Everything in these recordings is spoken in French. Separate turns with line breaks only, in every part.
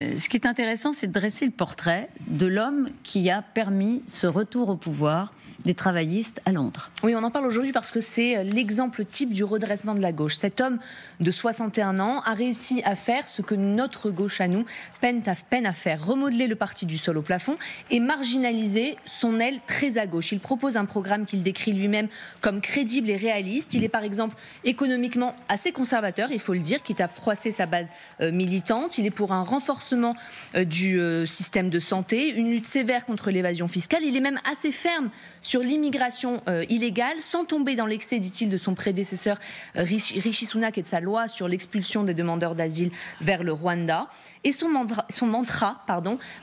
Ce qui est intéressant, c'est de dresser le portrait de l'homme qui a permis ce retour au pouvoir des travaillistes à Londres.
Oui, on en parle aujourd'hui parce que c'est l'exemple type du redressement de la gauche. Cet homme de 61 ans a réussi à faire ce que notre gauche à nous peine à faire, remodeler le parti du sol au plafond et marginaliser son aile très à gauche. Il propose un programme qu'il décrit lui-même comme crédible et réaliste. Il est par exemple économiquement assez conservateur, il faut le dire, quitte à froisser sa base militante. Il est pour un renforcement du système de santé, une lutte sévère contre l'évasion fiscale. Il est même assez ferme sur l'immigration illégale, sans tomber dans l'excès, dit-il, de son prédécesseur Rishi Sunak et de sa loi sur l'expulsion des demandeurs d'asile vers le Rwanda. Et son mantra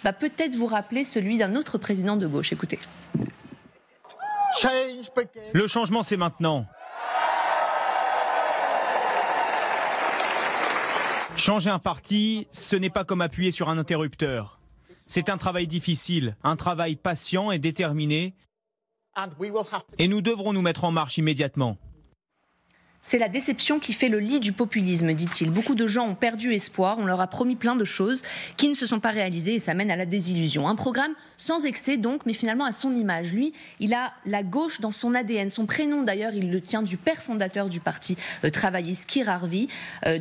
va peut-être vous rappeler celui d'un autre président de gauche. Écoutez.
Le changement, c'est maintenant. Changer un parti, ce n'est pas comme appuyer sur un interrupteur. C'est un travail difficile, un travail patient et déterminé. Et nous devrons nous mettre en marche immédiatement.
C'est la déception qui fait le lit du populisme, dit-il. Beaucoup de gens ont perdu espoir, on leur a promis plein de choses qui ne se sont pas réalisées et ça mène à la désillusion. Un programme sans excès donc, mais finalement à son image. Lui, il a la gauche dans son ADN. Son prénom d'ailleurs, il le tient du père fondateur du parti travailliste, Keir Harvey.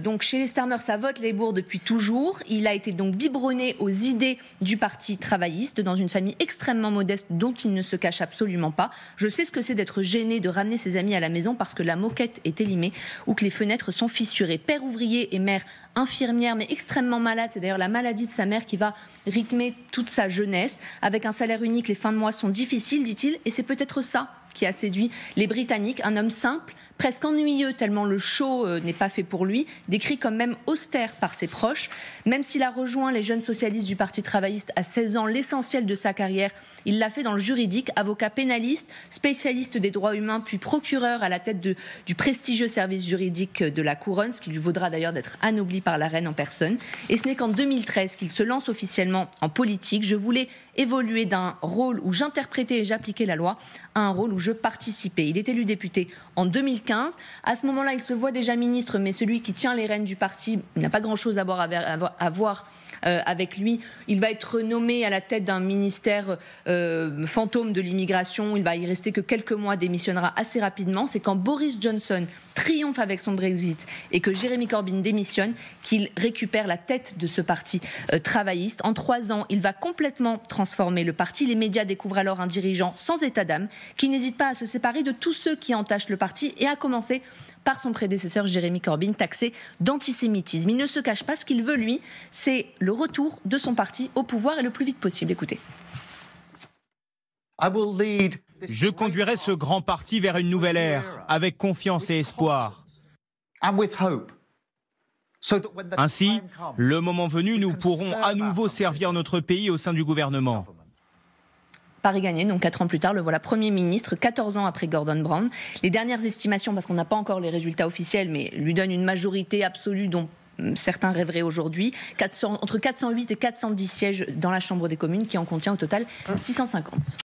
Donc chez les Starmer, ça vote Labour depuis toujours. Il a été donc biberonné aux idées du parti travailliste dans une famille extrêmement modeste dont il ne se cache absolument pas. Je sais ce que c'est d'être gêné de ramener ses amis à la maison parce que la moquette est éliminée ou que les fenêtres sont fissurées. Père ouvrier et mère infirmière, mais extrêmement malade. C'est d'ailleurs la maladie de sa mère qui va rythmer toute sa jeunesse. Avec un salaire unique, les fins de mois sont difficiles, dit-il, et c'est peut-être ça qui a séduit les Britanniques. Un homme simple, presque ennuyeux tellement le show n'est pas fait pour lui, décrit comme même austère par ses proches. Même s'il a rejoint les jeunes socialistes du Parti travailliste à 16 ans, l'essentiel de sa carrière, il l'a fait dans le juridique, avocat pénaliste, spécialiste des droits humains, puis procureur à la tête du prestigieux service juridique de la Couronne, ce qui lui vaudra d'ailleurs d'être anobli par la reine en personne. Et ce n'est qu'en 2013 qu'il se lance officiellement en politique. Je voulais évoluer d'un rôle où j'interprétais et j'appliquais la loi à un rôle où je participais. Il est élu député en 2015. À ce moment-là, il se voit déjà ministre, mais celui qui tient les rênes du parti n'a pas grand-chose à voir avec lui. Il va être nommé à la tête d'un ministère fantôme de l'immigration. Il va y rester que quelques mois, démissionnera assez rapidement. C'est quand Boris Johnson triomphe avec son Brexit et que Jeremy Corbyn démissionne qu'il récupère la tête de ce parti travailliste. En 3 ans, il va complètement transformer le parti. Les médias découvrent alors un dirigeant sans état d'âme qui n'hésite pas à se séparer de tous ceux qui entachent le parti et à commencer par son prédécesseur Jeremy Corbyn, taxé d'antisémitisme. Il ne se cache pas, ce qu'il veut, lui, c'est le retour de son parti au pouvoir et le plus vite possible. Écoutez.
Je conduirai ce grand parti vers une nouvelle ère, avec confiance et espoir. Ainsi, le moment venu, nous pourrons à nouveau servir notre pays au sein du gouvernement.
Paris gagné, donc 4 ans plus tard, le voilà Premier ministre, 14 ans après Gordon Brown. Les dernières estimations, parce qu'on n'a pas encore les résultats officiels, mais lui donnent une majorité absolue dont certains rêveraient aujourd'hui, entre 408 et 410 sièges dans la Chambre des communes, qui en contient au total 650.